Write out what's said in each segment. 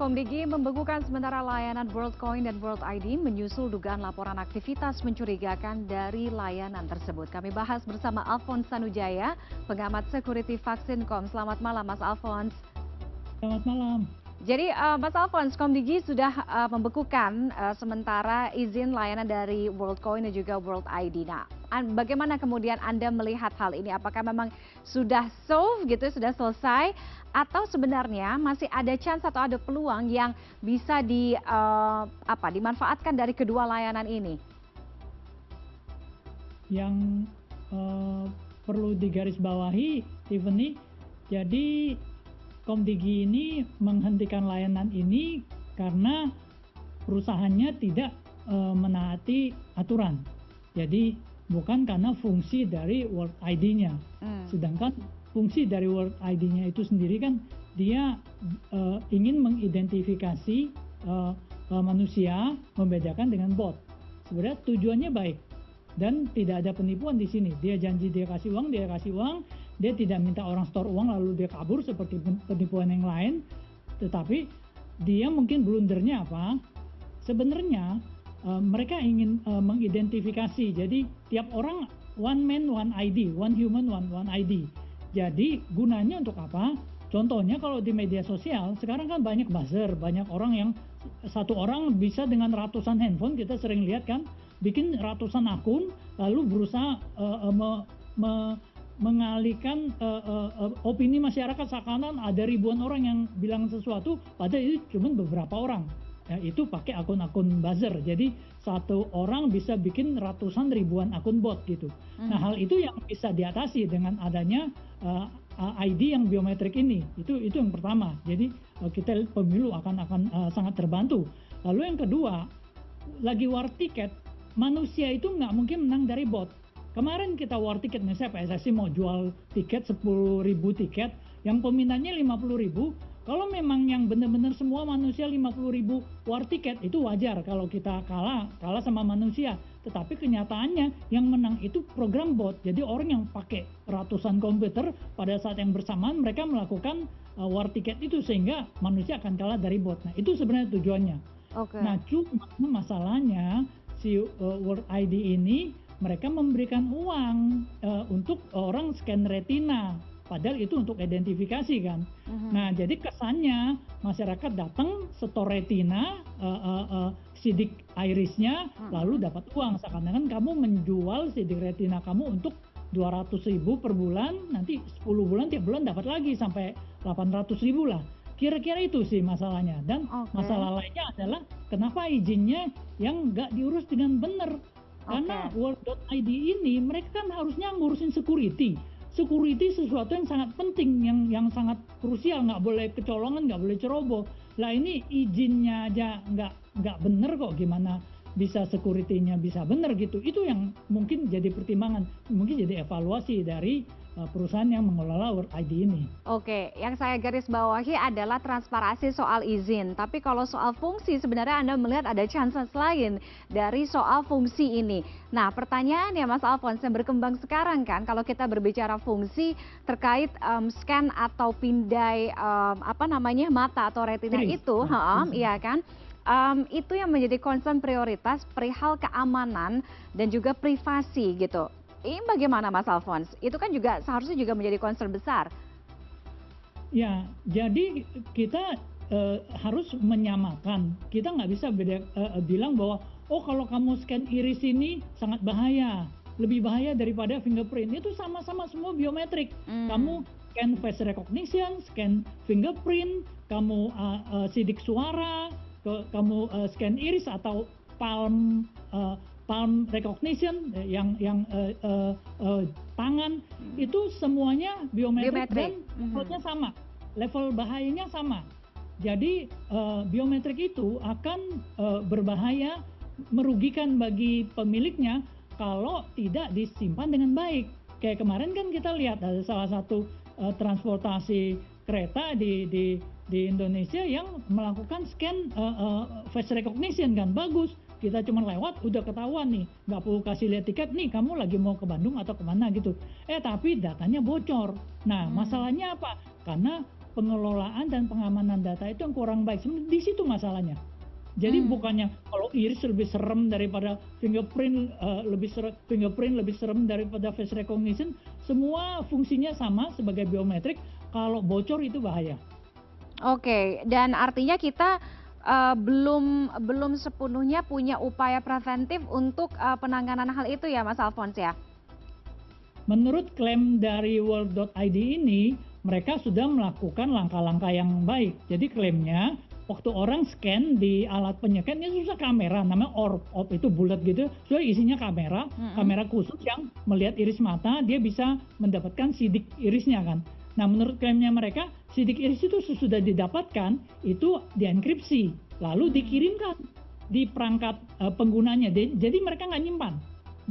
Komdigi membekukan sementara layanan WorldCoin dan World ID menyusul dugaan laporan aktivitas mencurigakan dari layanan tersebut. Kami bahas bersama Alphonse Tanujaya, pengamat security Vaksin.com. Selamat malam, Mas Alphonse. Selamat malam. Jadi, Mas Alphonse, Komdigi sudah membekukan sementara izin layanan dari WorldCoin dan juga World ID. Nah, bagaimana kemudian Anda melihat hal ini? Apakah memang sudah solve gitu, sudah selesai, atau sebenarnya masih ada chance atau ada peluang yang bisa dimanfaatkan dari kedua layanan ini? Yang perlu digarisbawahi, Tiffany, jadi Komdigi ini menghentikan layanan ini karena perusahaannya tidak menaati aturan. Jadi bukan karena fungsi dari World ID-nya. Sedangkan fungsi dari World ID-nya itu sendiri kan dia ingin mengidentifikasi manusia, membedakan dengan bot. Sebenarnya tujuannya baik dan tidak ada penipuan di sini. Dia janji dia kasih uang, dia tidak minta orang store uang lalu dia kabur seperti penipuan yang lain. Tetapi dia mungkin blundernya apa? Sebenarnya mereka ingin mengidentifikasi. Jadi tiap orang one man one ID, one human one ID. Jadi gunanya untuk apa? Contohnya kalau di media sosial sekarang kan banyak buzzer, banyak orang yang satu orang bisa dengan ratusan handphone, kita sering lihat kan, bikin ratusan akun lalu berusaha mengalihkan opini masyarakat seakan-akan ada ribuan orang yang bilang sesuatu padahal itu cuma beberapa orang. Ya, itu pakai akun-akun buzzer. Jadi satu orang bisa bikin ratusan ribuan akun bot gitu. Nah, hal itu yang bisa diatasi dengan adanya ID yang biometrik ini. Itu yang pertama. Jadi kita pemilu akan sangat terbantu. Lalu yang kedua, lagi war tiket, manusia itu nggak mungkin menang dari bot. Kemarin kita war tiket, misalnya PSSI mau jual tiket 10.000 tiket, yang peminatnya 50.000. Kalau memang yang benar-benar semua manusia 50.000 war tiket, itu wajar kalau kita kalah sama manusia. Tetapi kenyataannya yang menang itu program bot. Jadi orang yang pakai ratusan komputer pada saat yang bersamaan mereka melakukan war tiket itu sehingga manusia akan kalah dari bot. Nah, itu sebenarnya tujuannya. Okay. Nah, cuma masalahnya si World ID ini mereka memberikan uang untuk orang scan retina. Padahal itu untuk identifikasi kan. Nah, jadi kesannya masyarakat datang setor retina, sidik irisnya, lalu dapat uang. Seakan-akan kamu menjual sidik retina kamu untuk 200.000 per bulan, nanti 10 bulan tiap bulan dapat lagi sampai 800.000 lah. Kira-kira itu sih masalahnya. Dan masalah lainnya adalah kenapa izinnya yang nggak diurus dengan benar. Karena World.id ini mereka kan harusnya ngurusin security. Security sesuatu yang sangat penting, yang sangat krusial, nggak boleh kecolongan, nggak boleh ceroboh. Lah ini izinnya aja nggak bener kok, gimana bisa security-nya bisa bener gitu. Itu yang mungkin jadi pertimbangan, mungkin jadi evaluasi dari perusahaan yang mengelola World ID ini. Oke, yang saya garis bawahi adalah transparansi soal izin. Tapi kalau soal fungsi, sebenarnya Anda melihat ada chances lain dari soal fungsi ini. Nah, pertanyaannya Mas Alphonse, yang berkembang sekarang kan, kalau kita berbicara fungsi terkait scan atau pindai mata atau retina itu, iya kan? Itu yang menjadi concern prioritas perihal keamanan dan juga privasi gitu. Ini bagaimana Mas Alphonse? Itu kan juga seharusnya juga menjadi concern besar. Ya, jadi kita harus menyamakan. Kita nggak bisa bilang bahwa kalau kamu scan iris ini sangat bahaya, lebih bahaya daripada fingerprint. Itu sama-sama semua biometrik. Kamu scan face recognition, scan fingerprint, kamu sidik suara, kamu scan iris atau palm recognition yang tangan, itu semuanya biometrik. Dan levelnya sama, level bahayanya sama. Jadi biometrik itu akan berbahaya, merugikan bagi pemiliknya kalau tidak disimpan dengan baik. Kayak kemarin kan kita lihat ada salah satu transportasi kereta di Indonesia yang melakukan scan face recognition kan, bagus. Kita cuma lewat udah ketahuan nih, nggak perlu kasih lihat tiket nih, kamu lagi mau ke Bandung atau kemana gitu. Tapi datanya bocor. Nah, masalahnya apa? Karena pengelolaan dan pengamanan data itu yang kurang baik. Sebenarnya di situ masalahnya. Jadi bukannya kalau iris lebih serem daripada fingerprint, fingerprint lebih serem daripada face recognition, semua fungsinya sama sebagai biometrik. Kalau bocor itu bahaya. Oke, dan artinya kita belum sepenuhnya punya upaya preventif untuk penanganan hal itu ya, Mas Alphonse ya? Menurut klaim dari World.id ini, mereka sudah melakukan langkah-langkah yang baik. Jadi klaimnya, waktu orang scan di alat penyekan ini susah kamera, namanya orb itu bulat gitu, so isinya kamera khusus yang melihat iris mata, dia bisa mendapatkan sidik irisnya kan. Nah menurut klaimnya mereka, sidik iris itu sudah didapatkan, itu dienkripsi, lalu dikirimkan di perangkat penggunanya, jadi mereka nggak nyimpan.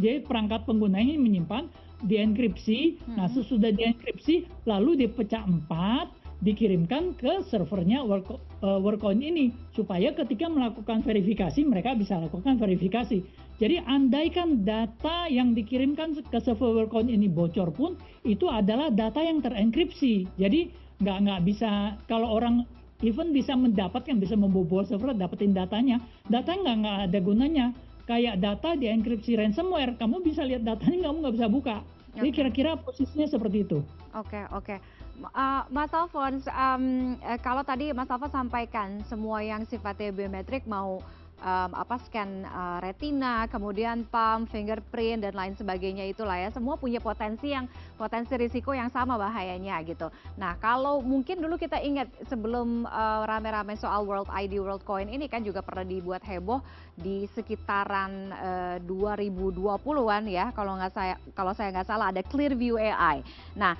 Jadi perangkat penggunanya menyimpan, dienkripsi, nah sesudah dienkripsi, lalu dipecah 4, dikirimkan ke servernya Worldcoin ini supaya ketika melakukan verifikasi mereka bisa lakukan verifikasi. Jadi andaikan data yang dikirimkan ke server Worldcoin ini bocor pun itu adalah data yang terenkripsi. Jadi nggak bisa, kalau orang even bisa mendapatkan, bisa membobol server dapetin datanya nggak ada gunanya. Kayak data dienkripsi ransomware, kamu bisa lihat datanya, kamu nggak bisa buka. Jadi kira-kira posisinya seperti itu. Oke. Mas Alphonse, kalau tadi Mas Alphonse sampaikan semua yang sifatnya biometrik mau scan retina, kemudian palm, fingerprint dan lain sebagainya itulah ya, semua punya potensi risiko yang sama bahayanya gitu. Nah, kalau mungkin dulu kita ingat sebelum rame-rame soal World ID, Worldcoin ini kan juga pernah dibuat heboh di sekitaran 2020-an ya, kalau saya nggak salah ada Clearview AI. Nah,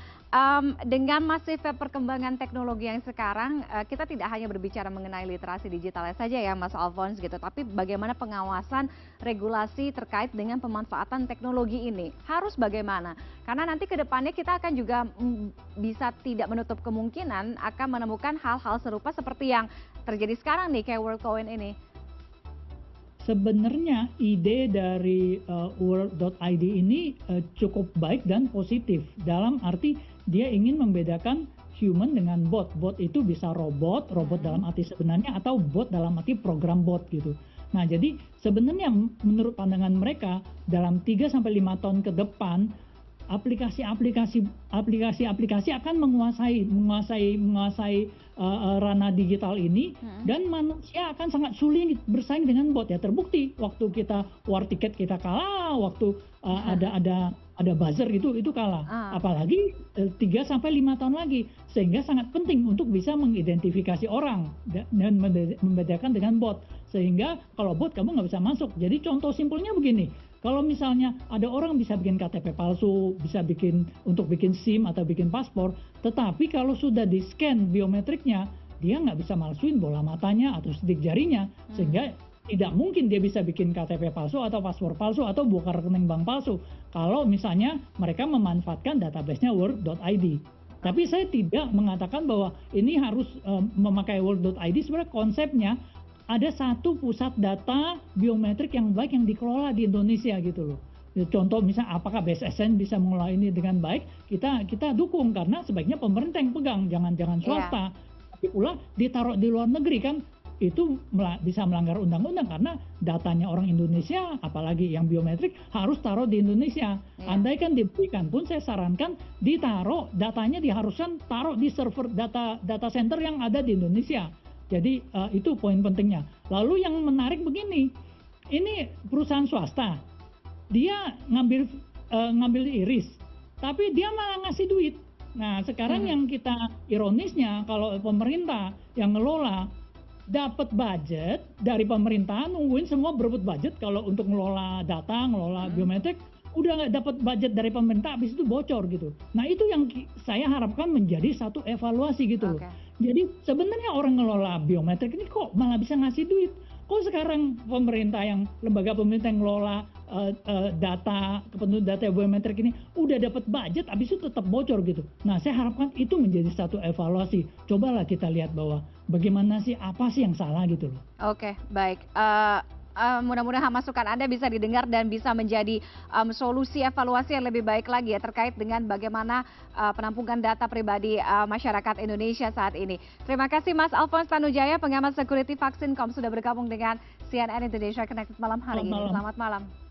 dengan masifnya perkembangan teknologi yang sekarang, kita tidak hanya berbicara mengenai literasi digitalnya saja ya Mas Alphonse gitu, tapi bagaimana pengawasan regulasi terkait dengan pemanfaatan teknologi ini. Harus bagaimana? Karena nanti ke depannya kita akan juga bisa tidak menutup kemungkinan akan menemukan hal-hal serupa seperti yang terjadi sekarang nih kayak Worldcoin ini. Sebenarnya ide dari World.id ini cukup baik dan positif, dalam arti dia ingin membedakan human dengan bot. Bot itu bisa robot dalam arti sebenarnya, atau bot dalam arti program bot gitu. Nah jadi sebenarnya menurut pandangan mereka dalam 3-5 tahun ke depan aplikasi-aplikasi akan menguasai ranah digital ini, dan manusia akan sangat sulit bersaing dengan bot ya. Terbukti waktu kita war tiket kita kalah, waktu ada buzzer itu kalah, apalagi 3-5 tahun lagi, sehingga sangat penting untuk bisa mengidentifikasi orang dan membedakan dengan bot, sehingga kalau bot kamu nggak bisa masuk. Jadi contoh simpelnya begini, kalau misalnya ada orang bisa bikin KTP palsu, bisa bikin SIM atau bikin paspor, tetapi kalau sudah di-scan biometriknya, dia nggak bisa malsuin bola matanya atau sidik jarinya, sehingga tidak mungkin dia bisa bikin KTP palsu atau paspor palsu atau buka rekening bank palsu kalau misalnya mereka memanfaatkan database-nya World.id. Tapi saya tidak mengatakan bahwa ini harus memakai World.id. Sebenarnya konsepnya ada satu pusat data biometrik yang baik yang dikelola di Indonesia gitu loh. Contoh misalnya apakah BSSN bisa mengelola ini dengan baik, kita dukung, karena sebaiknya pemerintah yang pegang, jangan swasta. Tapi pula ditaruh di luar negeri kan itu bisa melanggar undang-undang, karena datanya orang Indonesia, apalagi yang biometrik, harus taruh di Indonesia. Andaikan diberikan pun saya sarankan datanya diharuskan taruh di server data center yang ada di Indonesia. Jadi itu poin pentingnya. Lalu yang menarik begini, ini perusahaan swasta, dia ngambil iris, tapi dia malah ngasih duit. Nah sekarang yang kita ironisnya, kalau pemerintah yang ngelola dapat budget dari pemerintah, nungguin semua berebut budget kalau untuk ngelola data, ngelola biometrik, udah nggak dapat budget dari pemerintah, habis itu bocor gitu. Nah itu yang saya harapkan menjadi satu evaluasi gitu loh. Jadi sebenarnya orang ngelola biometrik ini kok malah bisa ngasih duit. Kok sekarang lembaga pemerintah yang ngelola data biometrik ini udah dapat budget, habis itu tetap bocor gitu. Nah saya harapkan itu menjadi satu evaluasi. Cobalah kita lihat bahwa bagaimana sih, apa sih yang salah gitu loh. Oke, baik. mudah-mudahan masukan Anda bisa didengar dan bisa menjadi solusi evaluasi yang lebih baik lagi ya terkait dengan bagaimana penampungan data pribadi masyarakat Indonesia saat ini. Terima kasih Mas Alphonse Tanujaya, pengamat security Vaksin.com sudah bergabung dengan CNN Indonesia Connected malam hari ini. Selamat malam.